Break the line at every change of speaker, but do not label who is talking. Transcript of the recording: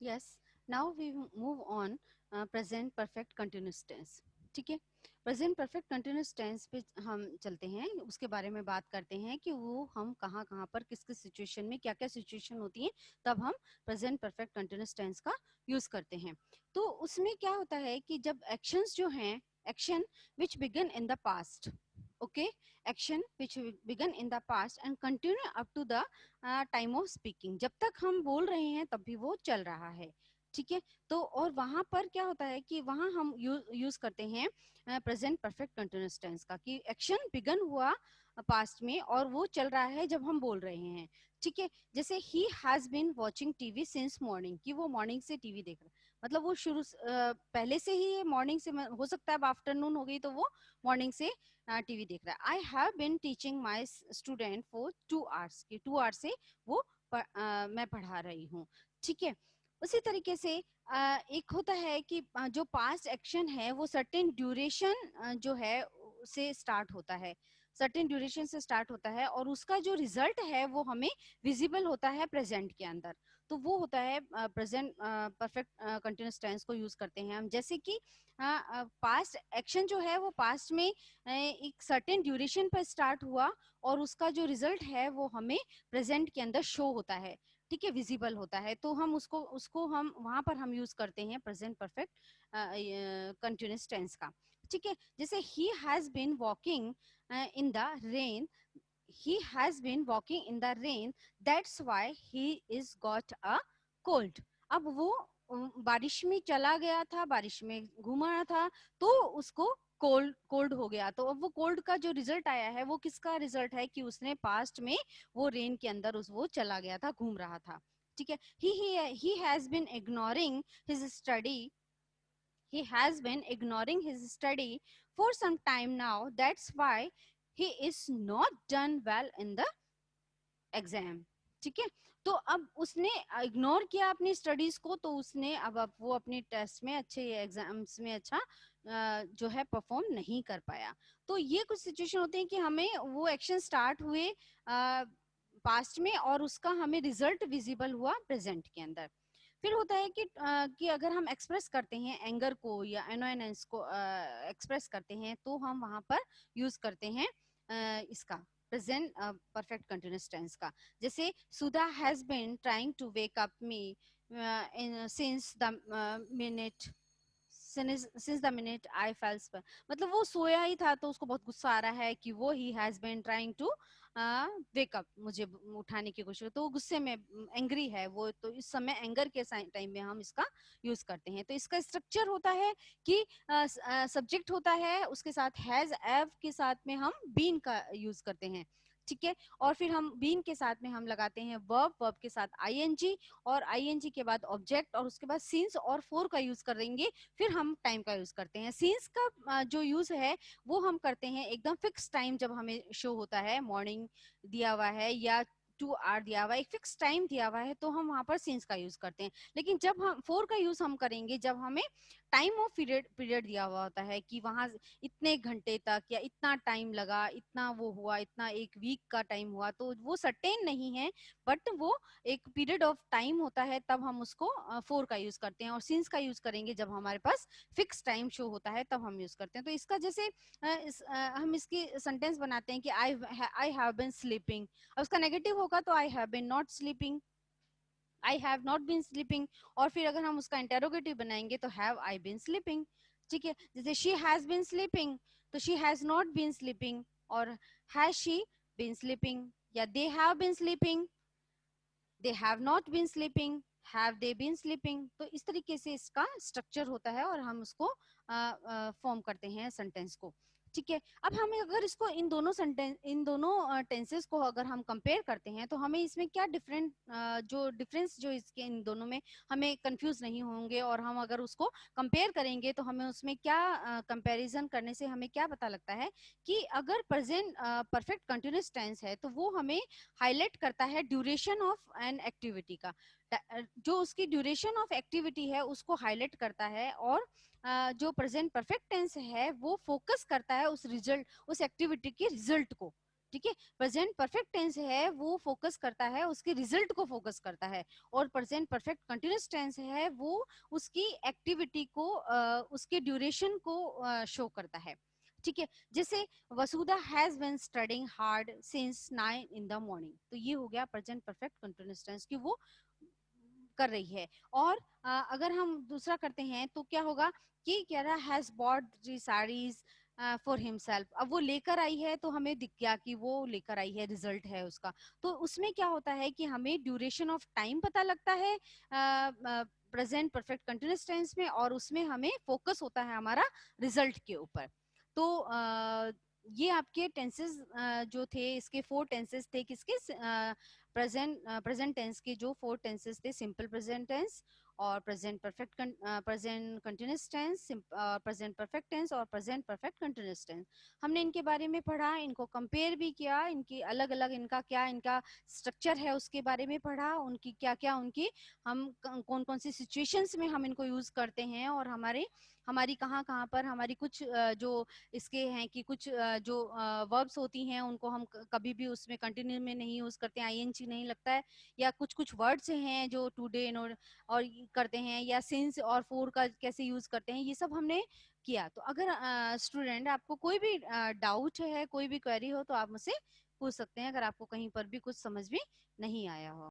Yes, now we move on present perfect continuous tense. ठीक है, present perfect continuous tense पे हम चलते हैं, उसके बारे में बात करते हैं कि वो हम कहाँ कहाँ पर किस किस सिचुएशन में क्या क्या सिचुएशन होती है तब हम प्रेजेंट परफेक्ट कंटिन्यूस टेंस का यूज करते हैं। तो उसमें क्या होता है कि जब एक्शंस जो हैं, action which began in the past, okay, action which began in the past and continue up to the time of speaking, जब तक हम बोल रहे हैं तब भी वो चल रहा है। ठीक है, तो और वहां पर क्या होता है कि वहां हम यूज करते हैं प्रेजेंट परफेक्ट कंटिन्यूअस टेंस का, कि एक्शन बिगन हुआ पास्ट में और वो चल रहा है जब हम बोल रहे हैं। ठीक है, जैसे he has been watching TV since morning, कि वो मॉर्निंग से टीवी देख रहा है, मतलब वो पहले से ही मॉर्निंग से, हो सकता है अब आफ्टरनून हो गई तो वो मॉर्निंग से टीवी देख रहा है। I have been teaching my student for 2 hours, की 2 आवर्स से वो मैं पढ़ा रही हूँ। ठीक है, उसी तरीके से एक होता है कि जो पास्ट एक्शन है वो सर्टेन ड्यूरेशन जो है से स्टार्ट होता है, सर्टेन ड्यूरेशन से स्टार्ट होता है और उसका जो रिजल्ट है वो हमें विजिबल होता है प्रेजेंट के अंदर। तो वो होता है प्रेजेंट परफेक्ट कंटिन्यूअस टेंस को यूज करते हैं हम, जैसे कि पास्ट एक्शन जो है वो पास्ट में एक सर्टेन ड्यूरेशन पर स्टार्ट हुआ और उसका जो रिजल्ट है वो हमें प्रेजेंट के अंदर शो होता है। ठीक है, विजिबल होता है, तो हम उसको उसको हम वहां पर हम यूज करते हैं प्रेजेंट परफेक्ट कंटिन्यूअस टेंस का। ठीक है, जैसे he has been walking in the rain, he has been walking in the rain, that's why he is got a cold। अब वो बारिश में चला गया था, बारिश में घूमा था, तो उसको कोल्ड कोल्ड हो गया। तो अब वो कोल्ड का जो रिजल्ट आया है वो किसका रिजल्ट है, कि उसने पास्ट में वो रेन के अंदर उस वो चला गया था, घूम रहा था। ठीक है, he has been ignoring his study, he has been ignoring his study for some time now, that's why he is not done well in the exam. ठीक है, तो अब उसने इग्नोर किया अपनी स्टडीज को, तो उसने अब वो अपनी टेस्ट में अच्छे, एग्जाम्स में अच्छा जो है परफॉर्म नहीं कर पाया। तो ये कुछ सिचुएशन होते हैं कि हमें वो एक्शन स्टार्ट हुए पास्ट में और उसका हमें रिजल्ट विजिबल हुआ प्रेजेंट के अंदर। फिर होता है कि अगर हम एक्सप्रेस करते हैं एंगर को या अनोयनेंस को एक्सप्रेस करते हैं, तो हम वहां पर यूज करते हैं इसका प्रेजेंट परफेक्ट कंटिन्यूअस टेंस का। जैसे Sudha has been trying to wake up me in since the minute, since the minute I fells, मतलब वो सोया ही था तो उसको बहुत गुस्सा आ रहा है कि वो he has been trying to wake up, मुझे उठाने की कोशिश, तो वो गुस्से में एंग्री है वो, तो इस समय एंगर के टाइम में हम इसका यूज करते हैं। तो इसका स्ट्रक्चर होता है कि सब्जेक्ट होता है, उसके साथ हैज एव के साथ में हम बीन का यूज करते हैं। ठीक है, और फिर हम बीन के साथ में हम लगाते हैं वर्ब, वर्ब के साथ आईएनजी और आईएनजी के बाद ऑब्जेक्ट और उसके बाद सिंस और फोर का यूज करेंगे। फिर हम टाइम का यूज करते हैं। सिंस का जो यूज है वो हम करते हैं एकदम फिक्स टाइम, जब हमें शो होता है मॉर्निंग दिया हुआ है या 2 आवर दिया हुआ है, एक फिक्स टाइम दिया हुआ है, तो हम वहां पर सिंस का यूज करते हैं। लेकिन जब हम फोर का यूज हम करेंगे जब हमें टाइम ऑफ पीरियड पीरियड दिया हुआ होता है, कि वहां इतने घंटे तक या इतना टाइम लगा, इतना वो हुआ, इतना एक वीक का टाइम हुआ, तो वो सर्टेन नहीं है, बट वो एक पीरियड ऑफ टाइम होता है, तब हम उसको फोर का यूज करते हैं। और सिंस का यूज करेंगे जब हमारे पास फिक्स टाइम शो होता है, तब हम यूज करते हैं। तो इसका जैसे हम इसकी सेंटेंस बनाते हैं कि आई हैव बीन स्लीपिंग, और उसका नेगेटिव होगा तो I have been not sleeping, I have not been sleeping. और फिर अगर हम उसका इंटेरोगेटिव बनाएंगे तो हैव आई बीन स्लीपिंग। ठीक है, जैसे शी हैज बीन स्लीपिंग, तो she has not been sleeping, और हैज शी बीन स्लीपिंग, या they have been sleeping, they have not been sleeping, have they been sleeping. तो इस तरीके से इसका स्ट्रक्चर होता है और हम उसको फॉर्म करते हैं सेंटेंस को। ठीक है, अब हमें अगर इसको इन दोनों टेंसेस को अगर हम कंपेयर करते हैं, तो हमें इसमें क्या जो डिफरेंस जो इसके इन दोनों में, हमें कंफ्यूज नहीं होंगे। और हम अगर उसको कंपेयर करेंगे तो हमें उसमें क्या कंपैरिजन करने से हमें क्या पता लगता है, कि अगर प्रेजेंट परफेक्ट कंटिन्यूअस टेंस है तो वो हमें हाईलाइट करता है ड्यूरेशन ऑफ एन एक्टिविटी का, जो उसकी ड्यूरेशन ऑफ एक्टिविटी है उसको हाईलाइट करता है। और जो प्रेजेंट परफेक्ट टेंस है वो फोकस करता है उस रिजल्ट, उस एक्टिविटी के रिजल्ट को। ठीक है। प्रेजेंट परफेक्ट टेंस है वो फोकस करता है उसके रिजल्ट को फोकस करता है, और प्रेजेंट परफेक्ट कंटिन्यूस टेंस है वो उसकी एक्टिविटी को उसके ड्यूरेशन को शो करता है। ठीक है। जैसे Vasudha has been studying hard since 9 in the morning, तो ये हो गया प्रेजेंट परफेक्ट कंटिन्यूस टेंस कि वो कर रही है। और अगर हम दूसरा करते हैं तो क्या होगा कि कह रहा has bot 3 sarees for himself. अब वो लेकर आई है तो हमें दिख गया कि वो लेकर आई है, रिजल्ट है उसका। तो उसमें क्या होता है कि हमें ड्यूरेशन ऑफ टाइम पता लगता है प्रेजेंट परफेक्ट कंटिन्यूअस टेंस में, और उसमें हमें फोकस होता है हमारा रिजल्ट के ऊपर। तो ये आपके टेंसेस जो थे, इसके 4 टेंसेस थे किसके, प्रेजेंट टेंस के जो 4 टेंसेस थे, सिंपल प्रेजेंट टेंस और present perfect present continuous tense, present perfect tense और प्रेजेंट परफेक्ट कंटिन्यूअस टेंस। हमने इनके बारे में पढ़ा, इनको कंपेयर भी किया, इनकी अलग अलग इनका क्या इनका स्ट्रक्चर है उसके बारे में पढ़ा, उनकी क्या क्या उनकी हम कौन कौन सी सिचुएशंस में हम इनको यूज करते हैं, और हमारी कहाँ कहाँ पर हमारी कुछ जो इसके हैं कि कुछ जो वर्ब्स होती हैं उनको हम कभी भी उसमें कंटिन्यू में नहीं यूज करते हैं, आईएनजी नहीं लगता है, या कुछ कुछ वर्ड्स हैं जो टुडे और करते हैं, या सिंस और फोर का कैसे यूज करते हैं, ये सब हमने किया। तो अगर स्टूडेंट आपको कोई भी डाउट है, कोई भी क्वेरी हो, तो आप मुझसे पूछ सकते हैं, अगर आपको कहीं पर भी कुछ समझ में नहीं आया हो।